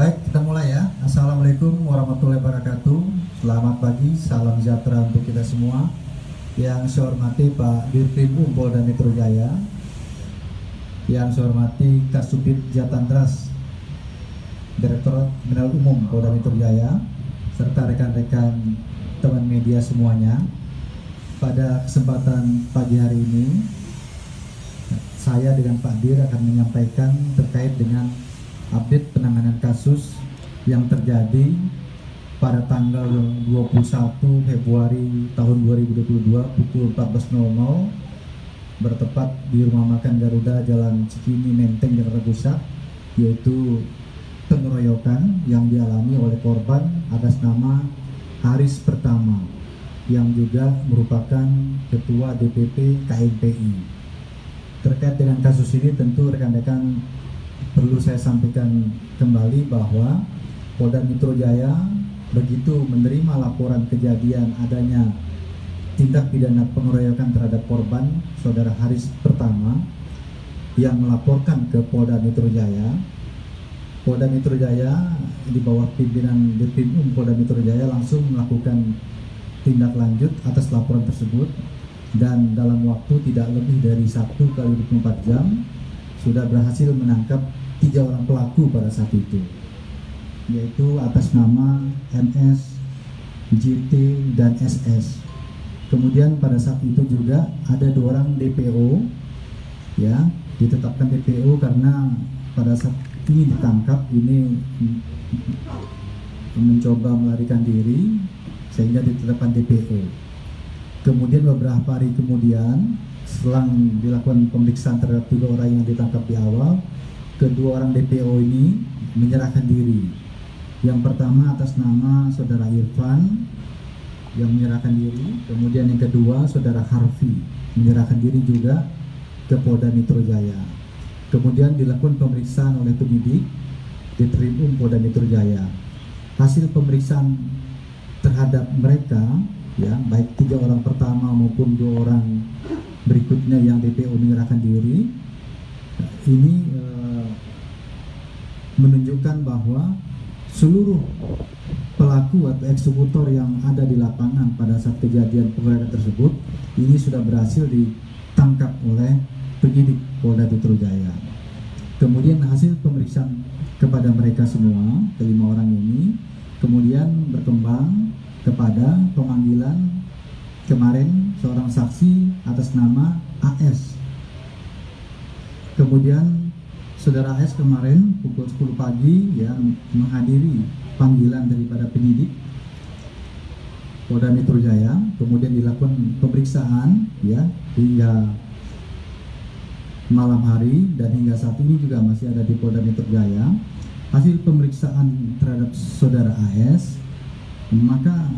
Baik, kita mulai ya. Assalamualaikum warahmatullahi wabarakatuh. Selamat pagi, salam sejahtera untuk kita semua. Yang saya hormati Pak Dirkrim Polda Metro Jaya, yang saya hormati Kasubdit Jatantras, Direktorat Kriminal Umum Polda Metro Jaya, serta rekan-rekan teman media semuanya. Pada kesempatan pagi hari ini, saya dengan Pak Dir akan menyampaikan terkait dengan update penanganan kasus yang terjadi pada tanggal 21 Februari tahun 2022 pukul 14.00 bertepat di Rumah Makan Garuda Jalan Cikini Menteng Jakarta Pusat, yaitu pengeroyokan yang dialami oleh korban atas nama Haris Pertama yang juga merupakan Ketua DPP KMPI. Terkait dengan kasus ini tentu rekan-rekan perlu saya sampaikan kembali bahwa Polda Metro Jaya begitu menerima laporan kejadian adanya tindak pidana pengeroyokan terhadap korban saudara Haris Pertama yang melaporkan ke Polda Metro Jaya. Polda Metro Jaya di bawah pimpinan Dirkrim Polda Metro Jaya langsung melakukan tindak lanjut atas laporan tersebut, dan dalam waktu tidak lebih dari 1 kali 24 jam sudah berhasil menangkap 3 orang pelaku pada saat itu, yaitu atas nama MS, JT, dan SS. Kemudian pada saat itu juga ada 2 orang DPO, ya, ditetapkan DPO karena pada saat ini ditangkap ini mencoba melarikan diri sehingga ditetapkan DPO. Kemudian beberapa hari kemudian, setelah dilakukan pemeriksaan terhadap 3 orang yang ditangkap di awal, kedua orang DPO ini menyerahkan diri. Yang pertama atas nama saudara Irfan yang menyerahkan diri, kemudian yang kedua saudara Harfi menyerahkan diri juga ke Polda Metro Jaya. Kemudian dilakukan pemeriksaan oleh penyidik di Tribun Polda Metro Jaya. Hasil pemeriksaan terhadap mereka, ya, baik 3 orang pertama maupun 2 orang berikutnya yang DPO menyerahkan diri, ini menunjukkan bahwa seluruh pelaku atau eksekutor yang ada di lapangan pada saat kejadian pengeroyokan tersebut ini sudah berhasil ditangkap oleh penyidik Polda Metro Jaya. Kemudian hasil pemeriksaan kepada mereka semua, ke-5 orang ini, kemudian berkembang kepada pemanggilan kemarin seorang saksi atas nama AS. Kemudian saudara AS kemarin pukul 10 pagi ya menghadiri panggilan daripada penyidik Polda Metro Jaya. Kemudian dilakukan pemeriksaan ya hingga malam hari, dan hingga saat ini juga masih ada di Polda Metro Jaya. Hasil pemeriksaan terhadap saudara AS, maka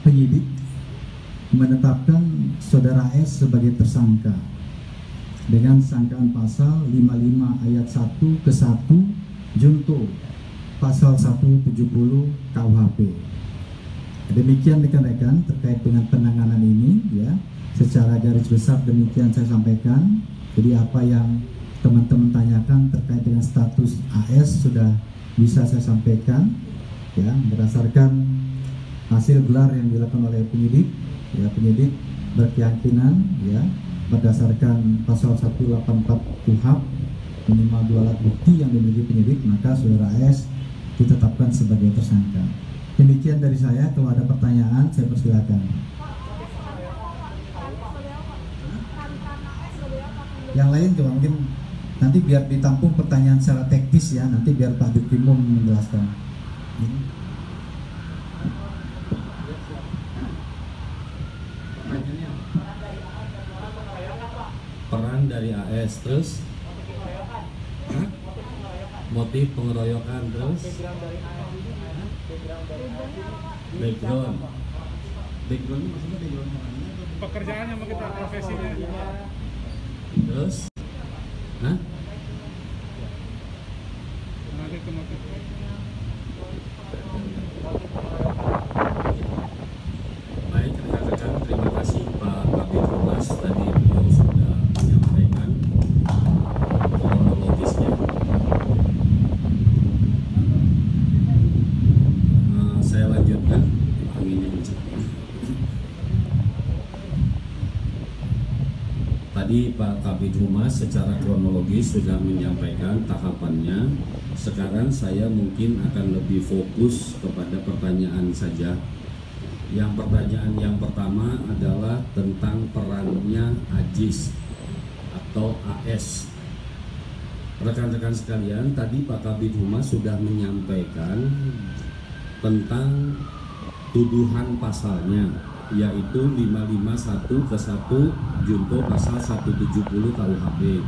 penyidik menetapkan saudara S sebagai tersangka dengan sangkaan pasal 55 ayat 1 ke 1 junto pasal 170 KUHP. Demikian rekan-rekan terkait dengan penanganan ini ya, secara garis besar demikian saya sampaikan. Jadi apa yang teman-teman tanyakan terkait dengan status AS sudah bisa saya sampaikan ya, berdasarkan hasil gelar yang dilakukan oleh penyidik. Ya, penyidik berkeyakinan ya berdasarkan pasal 184 KUHP minimal 2 alat bukti yang dimiliki penyidik, maka saudara S ditetapkan sebagai tersangka. Demikian dari saya. Kalau ada pertanyaan saya persilakan. Yang lain coba mungkin nanti biar ditampung pertanyaan secara teknis ya, nanti biar Pak Dirkrim menjelaskan. Peran dari AS, terus motif pengeroyokan, terus background maksudnya background pekerjaannya sama kita, profesinya, terus motif. Baik rekan-rekan, terima kasih Pak Kabid Humas, tadi beliau sudah menyampaikan kronologisnya. Tadi Pak Kabid Humas secara kronologis sudah menyampaikan tahapannya. Sekarang saya mungkin akan lebih fokus kepada pertanyaan saja. Yang pertanyaan yang pertama adalah tentang perannya AJIS atau AS. Rekan-rekan sekalian, tadi Pak Kabid Humas sudah menyampaikan tentang tuduhan pasalnya, yaitu 551 ke 1 junto pasal 170 KUHP.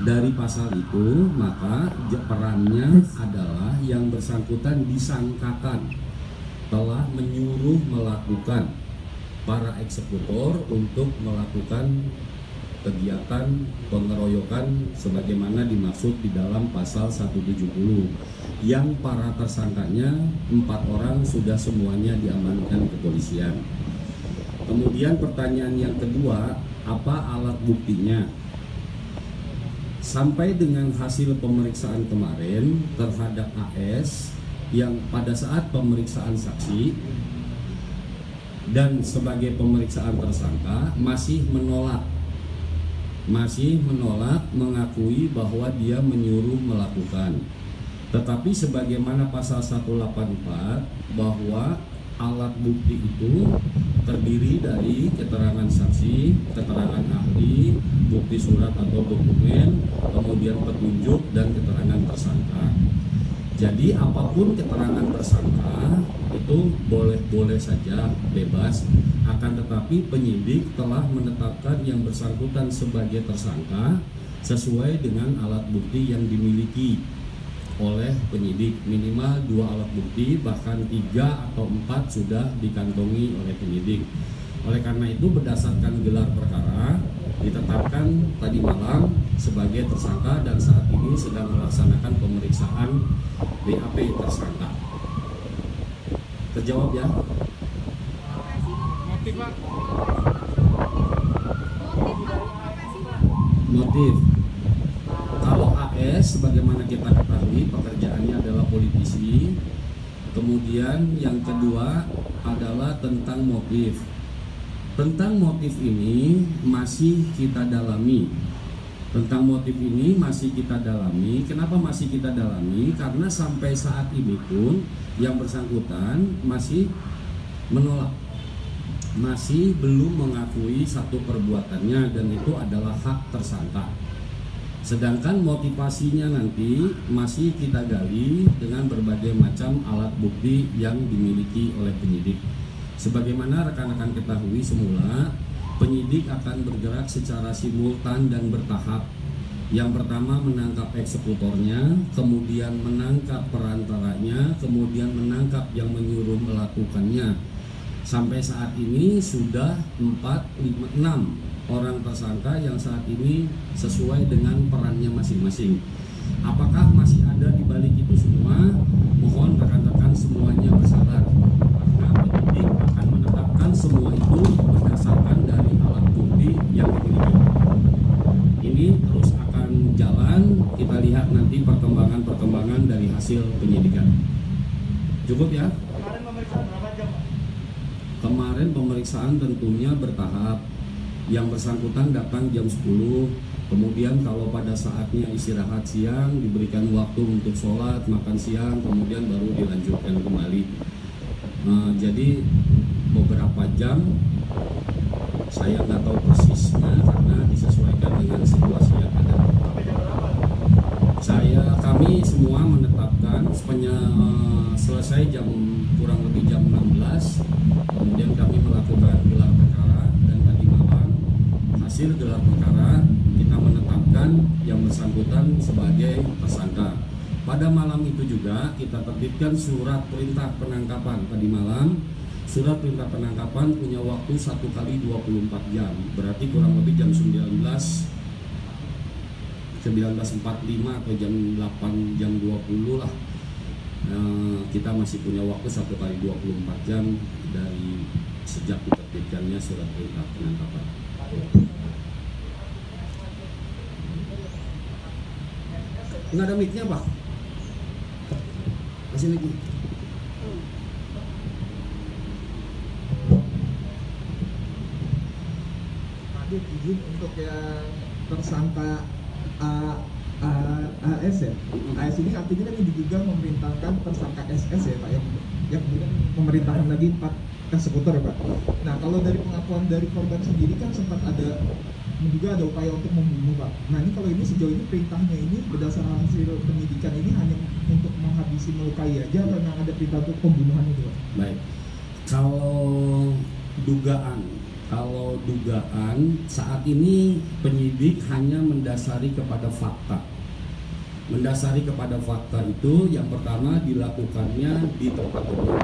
Dari pasal itu, maka perannya adalah yang bersangkutan disangkakan telah menyuruh melakukan para eksekutor untuk melakukan kegiatan pengeroyokan sebagaimana dimaksud di dalam pasal 170, yang para tersangkanya 4 orang sudah semuanya diamankan kepolisian. Kemudian pertanyaan yang kedua, apa alat buktinya? Sampai dengan hasil pemeriksaan kemarin terhadap AS yang pada saat pemeriksaan saksi dan sebagai pemeriksaan tersangka masih menolak mengakui bahwa dia menyuruh melakukan. Tetapi sebagaimana pasal 184 bahwa alat bukti itu terdiri dari keterangan saksi, keterangan ahli, bukti surat atau dokumen, kemudian petunjuk dan keterangan tersangka. Jadi apapun keterangan tersangka itu boleh saja, bebas. Akan tetapi penyidik telah menetapkan yang bersangkutan sebagai tersangka sesuai dengan alat bukti yang dimiliki oleh penyidik. Minimal 2 alat bukti, bahkan 3 atau 4 sudah dikantongi oleh penyidik. Oleh karena itu berdasarkan gelar perkara ditetapkan tadi malam sebagai tersangka dan saat ini sedang melaksanakan pemeriksaan BAP tersangka. Terjawab ya? Motif, Pak. Motif. Kalau AS sebagaimana kita ketahui pekerjaannya adalah politisi. Kemudian yang kedua adalah tentang motif. Tentang motif ini masih kita dalami. Kenapa masih kita dalami? Karena sampai saat ini pun yang bersangkutan masih menolak, masih belum mengakui satu perbuatannya, dan itu adalah hak tersangka. Sedangkan motivasinya nanti masih kita gali dengan berbagai macam alat bukti yang dimiliki oleh penyidik. Sebagaimana rekan-rekan ketahui semula, penyidik akan bergerak secara simultan dan bertahap. Yang pertama menangkap eksekutornya, kemudian menangkap perantaranya, kemudian menangkap yang menyuruh melakukannya. Sampai saat ini sudah 6 orang tersangka yang saat ini sesuai dengan perannya masing-masing. Apakah masih ada di balik itu semua? Mohon rekan-rekan semuanya bersabar, karena penyidik akan menetapkan semua itu berdasarkan dari alat bukti yang dimiliki. Ini terus akan jalan, kita lihat nanti perkembangan dari hasil penyidikan. Cukup ya? Kemarin pemeriksaan berapa jam, Pak? Kemarin pemeriksaan tentunya bertahap. Yang bersangkutan datang jam 10, kemudian kalau pada saatnya istirahat siang diberikan waktu untuk sholat, makan siang, kemudian baru dilanjutkan kembali. Jadi beberapa jam saya nggak tahu persisnya karena disesuaikan dengan situasi yang ada. Kami semua menetapkan selesai kurang lebih jam 16, kemudian kami melakukan gelar perkara, dan tadi malam hasil gelar perkara kita menetapkan yang bersangkutan sebagai tersangka. Pada malam itu juga kita terbitkan surat perintah penangkapan tadi malam. Surat perintah penangkapan punya waktu 1 kali 24 jam, berarti kurang lebih jam 19.45 atau jam 8, jam 20 lah. Kita masih punya waktu 1 kali 24 jam dari sejak diterbitkannya surat perintah penangkapan. Nggak ada mic-nya, Pak? Kasih lagi. Dit, izin untuk yang tersangka AS ya. AS ini artinya kan yang diduga memerintahkan tersangka SS ya Pak, yang kemudian memerintahkan lagi 4 eksekutor ya Pak. Nah kalau dari pengakuan dari korban sendiri kan sempat ada menduga ada upaya untuk membunuh Pak. Nah ini kalau ini sejauh ini perintahnya ini berdasarkan hasil penyidikan ini hanya untuk menghabisi melukai aja atau memang ada perintah untuk pembunuhan itu Pak? Baik, kalau dugaan saat ini penyidik hanya mendasari kepada fakta. Mendasari kepada fakta itu yang pertama dilakukannya di tempat umum,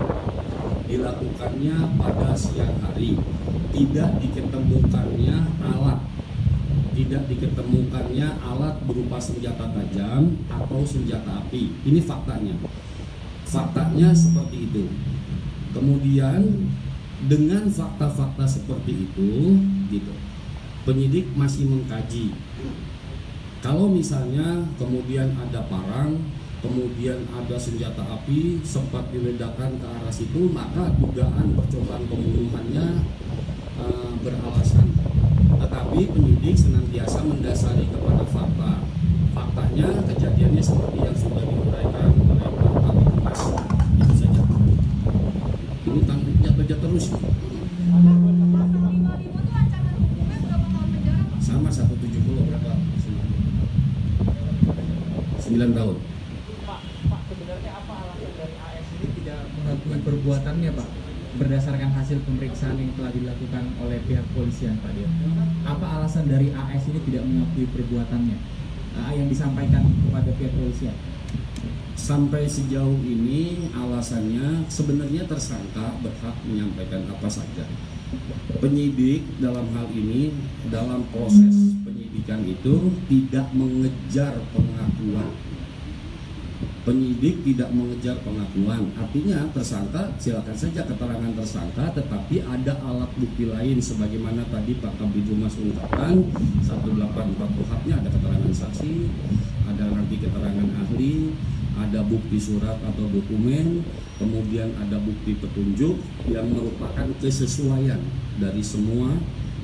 dilakukannya pada siang hari, tidak diketemukannya alat berupa senjata tajam atau senjata api. Ini faktanya seperti itu. Kemudian dengan fakta-fakta seperti itu gitu, penyidik masih mengkaji. Kalau misalnya kemudian ada parang, kemudian ada senjata api sempat diledakkan ke arah situ, maka dugaan percobaan pembunuhannya beralasan. Tetapi penyidik senantiasa mendasari kepada fakta. Faktanya kejadiannya seperti yang sudah diuraikan oleh Pak Kabid Humas. Itu saja. Ini tanggung jawab terus. Sama 170 berapa? 9 tahun. Pak, sebenarnya apa alasan dari AS ini tidak mengakui perbuatannya Pak? Berdasarkan hasil pemeriksaan yang telah dilakukan oleh pihak polisian Pak Dir. Apa alasan dari AS ini tidak mengakui perbuatannya yang disampaikan kepada pihak polisian? Sampai sejauh ini alasannya sebenarnya tersangka berhak menyampaikan apa saja. Penyidik dalam hal ini dalam proses penyidikan itu tidak mengejar pengakuan. Penyidik tidak mengejar pengakuan, artinya tersangka silakan saja keterangan tersangka, tetapi ada alat bukti lain sebagaimana tadi Pak Kabid Humas ungkapkan 184 KUHP-nya ada keterangan saksi, ada nanti keterangan ahli, ada bukti surat atau dokumen, kemudian ada bukti petunjuk yang merupakan kesesuaian dari semua,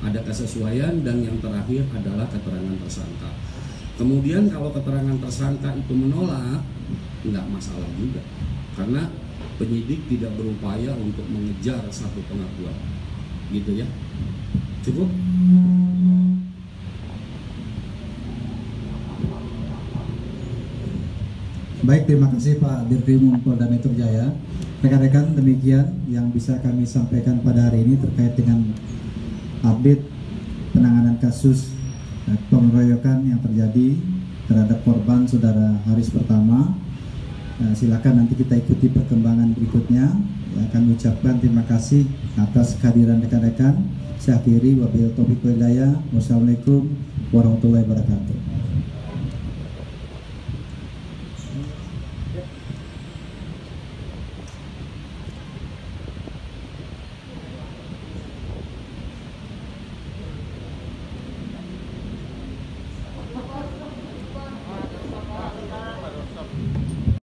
ada kesesuaian, dan yang terakhir adalah keterangan tersangka. Kemudian kalau keterangan tersangka itu menolak, nggak masalah juga, karena penyidik tidak berupaya untuk mengejar satu pengakuan, gitu ya. Cukup. Baik, terima kasih Pak Dirkrim Polda Metro Jaya. Rekan-rekan, demikian yang bisa kami sampaikan pada hari ini terkait dengan update penanganan kasus pengeroyokan yang terjadi terhadap korban saudara Haris Pertama. Silakan nanti kita ikuti perkembangan berikutnya. Kami ucapkan terima kasih atas kehadiran rekan-rekan. Saya akhiri, wabillahi taufiq wal hidayah. Wassalamualaikum warahmatullahi wabarakatuh.